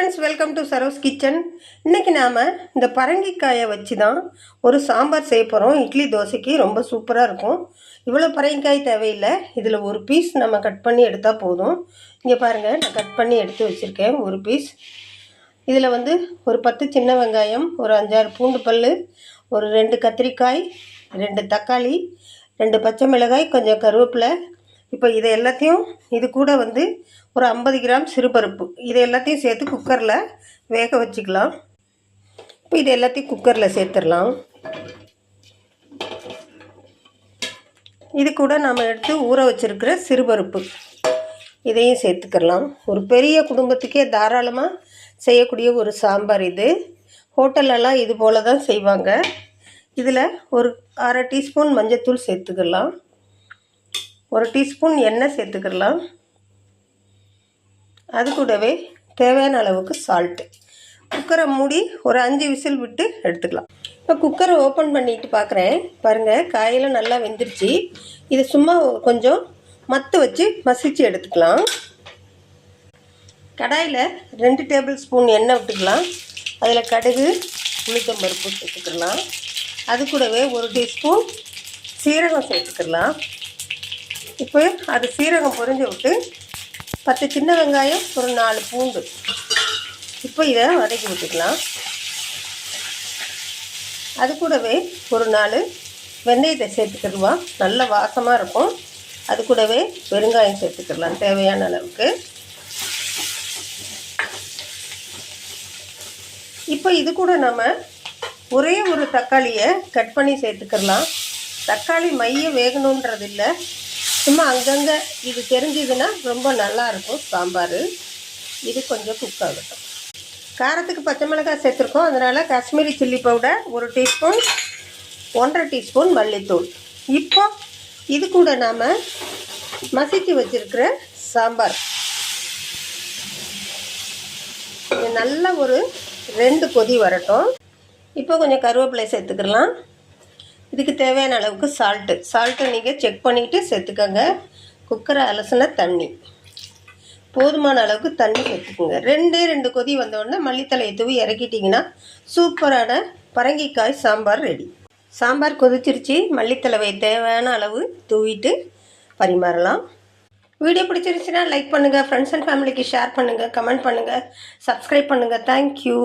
Friends, welcome to Saro's kitchen. இன்றைக்கி நாம் இந்த பரங்கிக்காயை வச்சு தான் ஒரு சாம்பார் செய்ய போகிறோம். இட்லி தோசைக்கு ரொம்ப சூப்பராக இருக்கும். இவ்வளோ பரங்கிக்காய் தேவையில்லை. இதில் ஒரு பீஸ் நம்ம கட் பண்ணி எடுத்தால் போதும். இங்கே பாருங்கள், நான் கட் பண்ணி எடுத்து வச்சுருக்கேன் ஒரு பீஸ். இதில் ஒரு 10 சின்ன வெங்காயம், ஒரு 5-6 பூண்டு பல், ஒரு 2 கத்திரிக்காய், 2 தக்காளி, 2 பச்சை மிளகாய், கொஞ்சம் கருவேப்பிலை. இப்போ இதை எல்லாத்தையும் இது கூட ஒரு 50 கிராம் சிறுபருப்பு, இதை எல்லாத்தையும் சேர்த்து குக்கரில் வேக வச்சுக்கலாம். இப்போ இது எல்லாத்தையும் குக்கரில் சேர்த்துடலாம். இது கூட நாம் எடுத்து ஊற வச்சுருக்கிற சிறுபருப்பு இதையும் சேர்த்துக்கலாம். ஒரு பெரிய குடும்பத்துக்கே தாராளமாக செய்யக்கூடிய ஒரு சாம்பார் இது. ஹோட்டலெல்லாம் இது போல் தான் செய்வாங்க. இதில் ஒரு அரை டீஸ்பூன் மஞ்சள்தூள் சேர்த்துக்கலாம். ஒரு டீஸ்பூன் எண்ணெய் சேர்த்துக்கலாம். அது கூடவே தேவையான அளவுக்கு சால்ட்டு. குக்கரை மூடி ஒரு 5 விசில் விட்டு எடுத்துக்கலாம். இப்போ குக்கரை ஓப்பன் பண்ணிட்டு பார்க்குறேன். பாருங்கள், காயெல்லாம் நல்லா வெந்துருச்சு. இதை சும்மா கொஞ்சம் மத்து வச்சு மசிச்சு எடுத்துக்கலாம். கடாயில் 2 டேபிள் ஸ்பூன் எண்ணெய் விட்டுக்கலாம். அதில் கடுகு, உளுத்தம் பருப்பு சேர்த்துக்கலாம். அது கூடவே ஒரு டீஸ்பூன் சீரகம் சேர்த்துக்கலாம். இப்போ அது சீரகம் பொரிஞ்சு விட்டு 10 சின்ன வெங்காயம், ஒரு 4 பூண்டு, இப்போ இதை வதக்கி விட்டுக்கலாம். அது கூடவே ஒரு 4 வெந்தயத்தை சேர்த்துக்கிடுவோம், நல்ல வாசமாக இருக்கும். அது கூடவே பெருங்காயம் சேர்த்துக்கிடலாம் தேவையான அளவுக்கு. இப்போ இது கூட நம்ம ஒரே ஒரு தக்காளியை கட் பண்ணி சேர்த்துக்கிடலாம். தக்காளி மைய வேகணுன்றது இல்லை, சும்மா அங்கங்கே இது தெரிஞ்சதுன்னா ரொம்ப நல்லாயிருக்கும் சாம்பார். இது கொஞ்சம் குக் ஆகட்டும். காரத்துக்கு பச்சை மிளகாய் சேர்த்துருக்கோம், அதனால் Kashmiri chilli powder 1 teaspoon, 1.5 teaspoon மல்லித்தூள். இப்போ இது கூட நாம் மசிச்சு வச்சுருக்கிற சாம்பார் இது நல்லா ஒரு 2 கொதி வரட்டும். இப்போ கொஞ்சம் கருவேப்பிலை சேர்த்துக்கலாம். இதுக்கு தேவையான அளவுக்கு சால்ட்டு நீங்கள் செக் பண்ணிவிட்டு சேர்த்துக்கோங்க. குக்கரை அலசின தண்ணி, போதுமான அளவுக்கு தண்ணி சேர்த்துக்குங்க. 2 கொதி வந்தோடனே மல்லித்தலையை தூவி இறக்கிட்டிங்கன்னா சூப்பரான பரங்கிக்காய் சாம்பார் ரெடி. சாம்பார் கொதிச்சிருச்சு. மல்லித்தலைவை தேவையான அளவு தூவிட்டு பரிமாறலாம். வீடியோ பிடிச்சிருச்சுன்னா லைக் பண்ணுங்கள், ஃப்ரெண்ட்ஸ் அண்ட் ஃபேமிலிக்கு ஷேர் பண்ணுங்கள், கமெண்ட் பண்ணுங்கள், சப்ஸ்கிரைப் பண்ணுங்கள். தேங்க்யூ.